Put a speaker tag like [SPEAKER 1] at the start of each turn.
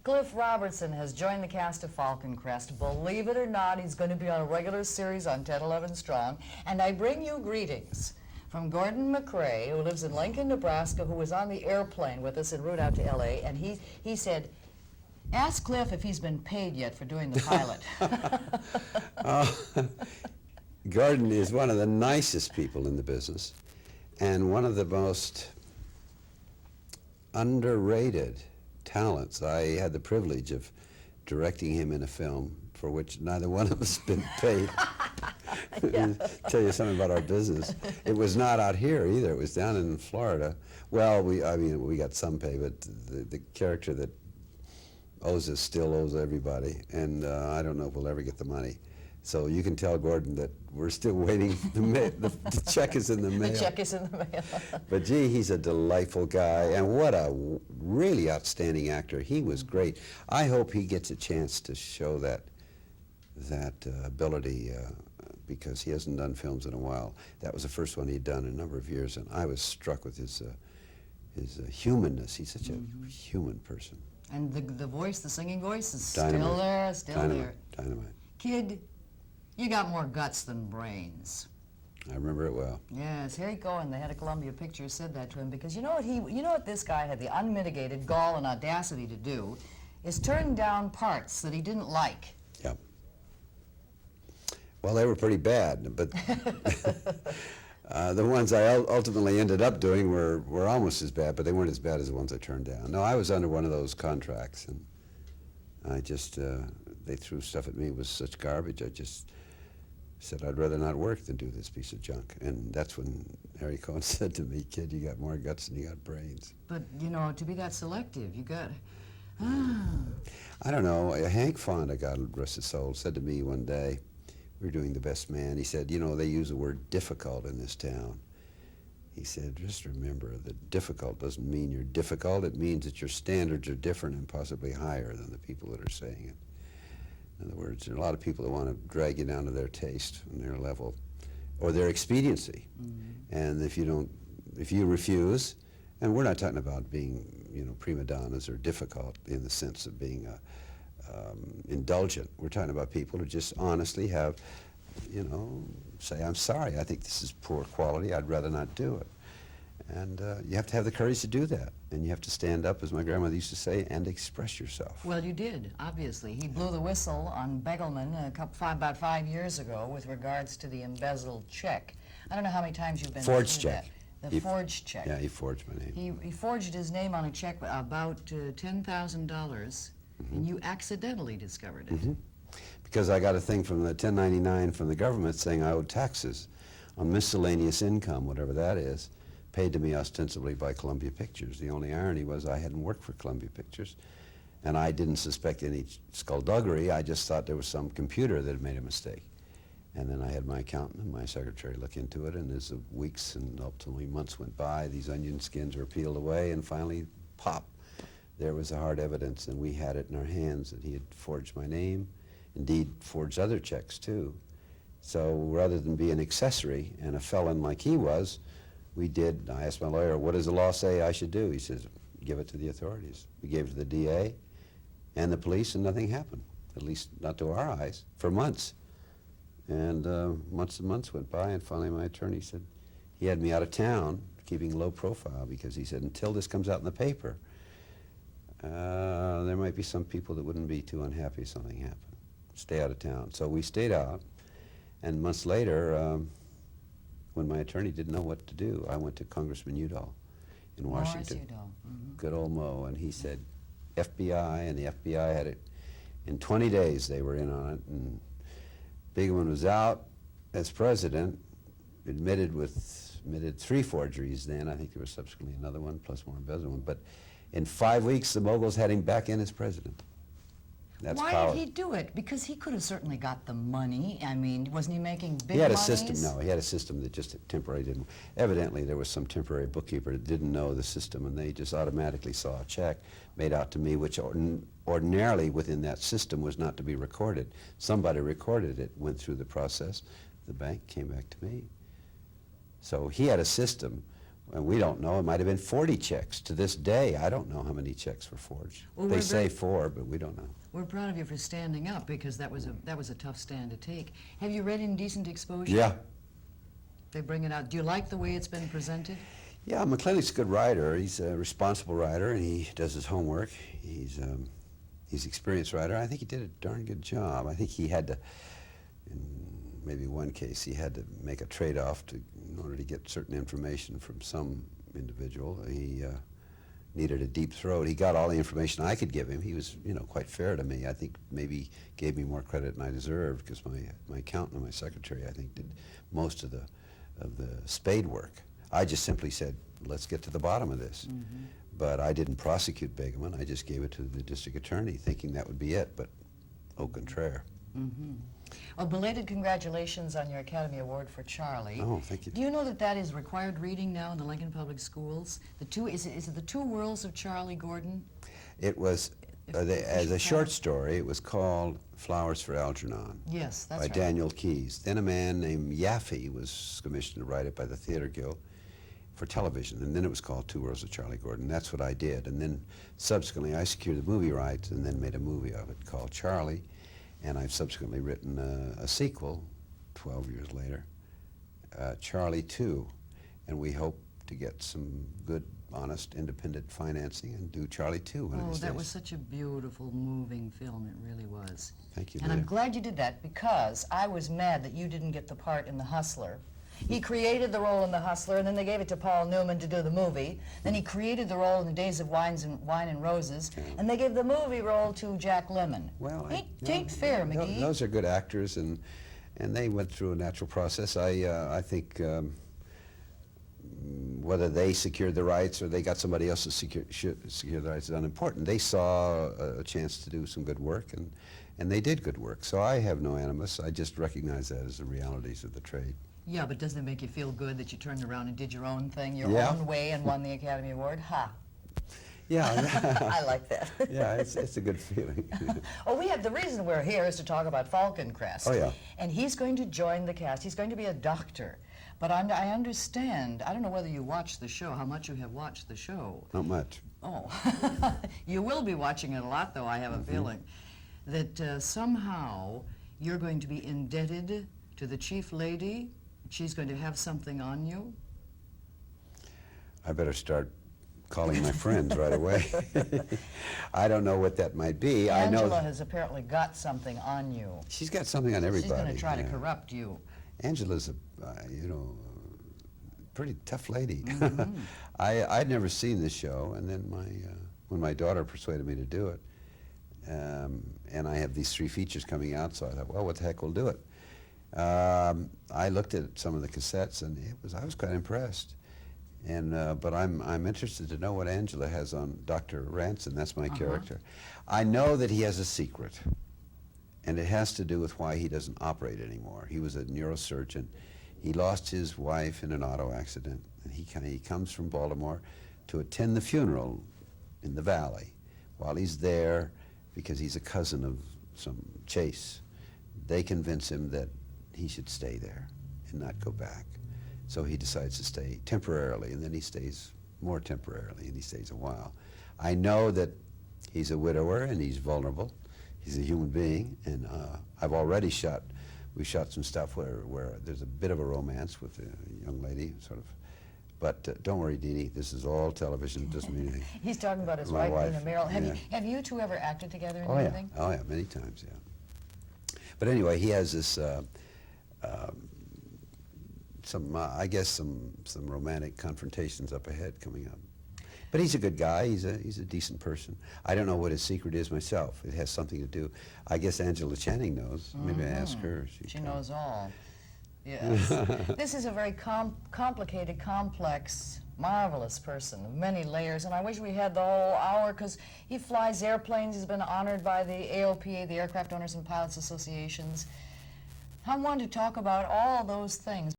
[SPEAKER 1] Cliff Robertson has joined the cast of Falcon Crest. Believe it or not, he's going to be on a regular series on 10/11 Strong. And I bring you greetings from Gordon McRae, who lives in Lincoln, Nebraska, who was on the airplane with us en route out to L.A., and he said, ask Cliff if he's been paid yet for doing the pilot.
[SPEAKER 2] Gordon is one of the nicest people in the business and one of the most underrated talents. I had the privilege of directing him in a film for which neither one of us been paid. Yeah. Tell you something about our business. It was not out here either. It was down in Florida. Well, we got some pay, but the character that owes us still owes everybody, and I don't know if we'll ever get the money. So you can tell Gordon that we're still waiting. The check is in the mail.
[SPEAKER 1] The check is in the mail.
[SPEAKER 2] But gee, he's a delightful guy, and what a really outstanding actor. He was great. I hope he gets a chance to show that ability because he hasn't done films in a while. That was the first one he'd done in a number of years, and I was struck with his humanness. He's such a human person.
[SPEAKER 1] And the voice, the singing voice, is
[SPEAKER 2] Dynamite.
[SPEAKER 1] still there.
[SPEAKER 2] Dynamite.
[SPEAKER 1] Kid, you got more guts than brains.
[SPEAKER 2] I remember it well.
[SPEAKER 1] Yes, Harry Cohen, the head of Columbia Pictures, said that to him because you know what this guy had the unmitigated gall and audacity to do is turn down parts that he didn't like.
[SPEAKER 2] Yep. Well, they were pretty bad, but the ones I ultimately ended up doing were almost as bad, but they weren't as bad as the ones I turned down. No, I was under one of those contracts, and I just, they threw stuff at me. It was such garbage. I just said I'd rather not work than do this piece of junk. And that's when Harry Cohen said to me, kid, you got more guts than you got brains.
[SPEAKER 1] But, you know, to be that selective, you got...
[SPEAKER 2] I don't know. Hank Fonda, God rest his soul, said to me one day, we were doing The Best Man, he said, you know, they use the word difficult in this town. He said, just remember that difficult doesn't mean you're difficult. It means that your standards are different and possibly higher than the people that are saying it. In other words, there are a lot of people that want to drag you down to their taste and their level or their expediency. And if you refuse, and we're not talking about being, you know, prima donnas or difficult in the sense of being indulgent. We're talking about people who just honestly have, you know, say, I'm sorry, I think this is poor quality, I'd rather not do it. And you have to have the courage to do that. And you have to stand up, as my grandmother used to say, and express yourself.
[SPEAKER 1] Well, you did, obviously. He blew the whistle on Begelman about 5 years ago with regards to the embezzled check. I don't know how many times you've been
[SPEAKER 2] forged
[SPEAKER 1] through
[SPEAKER 2] check.
[SPEAKER 1] that. The forged check.
[SPEAKER 2] Yeah, he forged my name.
[SPEAKER 1] He forged his name on a check about $10,000, and you accidentally discovered it.
[SPEAKER 2] Because I got a thing from the 1099 from the government saying I owed taxes on miscellaneous income, whatever that is, paid to me ostensibly by Columbia Pictures. The only irony was I hadn't worked for Columbia Pictures, and I didn't suspect any skullduggery. I just thought there was some computer that had made a mistake. And then I had my accountant and my secretary look into it, and as the weeks and ultimately months went by, these onion skins were peeled away, and finally, pop, there was the hard evidence, and we had it in our hands that he had forged my name, indeed forged other checks too. So rather than be an accessory and a felon like he was, I asked my lawyer, what does the law say I should do? He says, give it to the authorities. We gave it to the DA and the police, and nothing happened, at least not to our eyes, for months. And months and months went by, and finally my attorney said, he had me out of town, keeping low profile, because he said, until this comes out in the paper, there might be some people that wouldn't be too unhappy if something happened. Stay out of town. So we stayed out, and months later, when my attorney didn't know what to do, I went to Congressman Udall in Washington. Good old Mo, and he said, FBI, and the FBI had it. In 20 days they were in on it, and Begelman was out as president, admitted 3 forgeries then. I think there was subsequently another one, plus more embezzlement. But in 5 weeks, the moguls had him back in as president. That's
[SPEAKER 1] Why
[SPEAKER 2] power.
[SPEAKER 1] did he do it? Because he could have certainly got the money. I mean, wasn't he making big
[SPEAKER 2] He had a
[SPEAKER 1] monies?
[SPEAKER 2] system. No, he had a system that just temporarily didn't. Evidently, there was some temporary bookkeeper that didn't know the system, and they just automatically saw a check made out to me, which ordinarily within that system was not to be recorded. Somebody recorded it, went through the process. The bank came back to me. So he had a system And we don't know. It might have been 40 checks. To this day, I don't know how many checks were forged.
[SPEAKER 1] Well,
[SPEAKER 2] they say 4, but we don't know.
[SPEAKER 1] We're proud of you for standing up, because that was a tough stand to take. Have you read Indecent Exposure?
[SPEAKER 2] Yeah.
[SPEAKER 1] They bring it out. Do you like the way it's been presented?
[SPEAKER 2] Yeah, McClintock's a good writer. He's a responsible writer, and he does his homework. He's an experienced writer. I think he did a darn good job. I think he had to, in maybe one case, he had to make a trade-off in order to get certain information from some individual. He needed a deep throat. He got all the information I could give him. He was, quite fair to me. I think maybe gave me more credit than I deserved, because my accountant and my secretary, I think, did most of the spade work. I just simply said, let's get to the bottom of this. Mm-hmm. But I didn't prosecute Begeman. I just gave it to the district attorney, thinking that would be it, but au contraire.
[SPEAKER 1] Mm-hmm. Well, belated congratulations on your Academy Award for Charlie.
[SPEAKER 2] Oh, thank you.
[SPEAKER 1] Do you know that is required reading now in the Lincoln Public Schools? Is it the Two Worlds of Charlie Gordon?
[SPEAKER 2] It was, as a short story, it was called Flowers for Algernon.
[SPEAKER 1] Yes, that's
[SPEAKER 2] by
[SPEAKER 1] right.
[SPEAKER 2] Daniel Keyes. Then a man named Yaffe was commissioned to write it by the Theater Guild for television, and then it was called Two Worlds of Charlie Gordon. That's what I did, and then subsequently I secured the movie rights and then made a movie of it called Charlie, and I've subsequently written a sequel 12 years later, Charlie 2, and we hope to get some good, honest, independent financing and do Charlie 2 one of these days.
[SPEAKER 1] That was such a beautiful, moving film. It really was.
[SPEAKER 2] Thank you,
[SPEAKER 1] And
[SPEAKER 2] Leta.
[SPEAKER 1] I'm glad you did that, because I was mad that you didn't get the part in The Hustler. He created the role in The Hustler, and then they gave it to Paul Newman to do the movie. Then he created the role in The Days of Wine and Roses, and they gave the movie role to Jack Lemmon.
[SPEAKER 2] Well,
[SPEAKER 1] ain't fair, McGee.
[SPEAKER 2] Those are good actors, and they went through a natural process. I think whether they secured the rights or they got somebody else to secure the rights is unimportant. They saw a chance to do some good work, and they did good work. So I have no animus. I just recognize that as the realities of the trade.
[SPEAKER 1] Yeah, but doesn't it make you feel good that you turned around and did your own thing, your
[SPEAKER 2] Yeah.
[SPEAKER 1] own way, and won the Academy Award? Ha!
[SPEAKER 2] Yeah.
[SPEAKER 1] I like that.
[SPEAKER 2] Yeah, it's a good feeling.
[SPEAKER 1] Oh, the reason we're here is to talk about Falcon Crest.
[SPEAKER 2] Oh, yeah.
[SPEAKER 1] And he's going to join the cast. He's going to be a doctor. But I understand, I don't know whether you watched the show, how much you have watched the show.
[SPEAKER 2] Not much.
[SPEAKER 1] Oh, you will be watching it a lot, though, I have a feeling, that somehow you're going to be indebted to the chief lady. She's going to have something on you.
[SPEAKER 2] I better start calling my friends right away. I don't know what that might be.
[SPEAKER 1] Angela has apparently got something on you.
[SPEAKER 2] She's got something on everybody.
[SPEAKER 1] She's going to try to corrupt you.
[SPEAKER 2] Angela's a pretty tough lady. Mm-hmm. I'd never seen this show, and then when my daughter persuaded me to do it, and I have these 3 features coming out, so I thought, well, what the heck, we'll do it. I looked at some of the cassettes, and I was quite impressed. And but I'm interested to know what Angela has on Dr. Ranson. That's my character. I know that he has a secret, and it has to do with why he doesn't operate anymore. He was a neurosurgeon. He lost his wife in an auto accident, and he comes from Baltimore to attend the funeral in the Valley. While he's there, because he's a cousin of some Chase, they convince him that he should stay there and not go back. So he decides to stay temporarily, and then he stays more temporarily, and he stays a while. I know that he's a widower and he's vulnerable. He's a human being, and we shot some stuff where there's a bit of a romance with a young lady, sort of. But don't worry, Dee Dee, this is all television. It doesn't mean anything.
[SPEAKER 1] He's talking about his
[SPEAKER 2] My
[SPEAKER 1] wife, Lena Merrill.
[SPEAKER 2] yeah.
[SPEAKER 1] Have you two ever acted together in
[SPEAKER 2] Oh,
[SPEAKER 1] anything?
[SPEAKER 2] yeah. Oh, yeah, many times, yeah. But anyway, he has this, I guess some romantic confrontations up ahead coming up. But he's a good guy. He's a decent person. I don't know what his secret is myself. It has something to do. I guess Angela Channing knows. Maybe I ask her.
[SPEAKER 1] She knows all. Yes. This is a very complicated, complex, marvelous person, many layers, and I wish we had the whole hour, because he flies airplanes. He's been honored by the AOPA, the Aircraft Owners and Pilots Associations. I wanted to talk about all those things.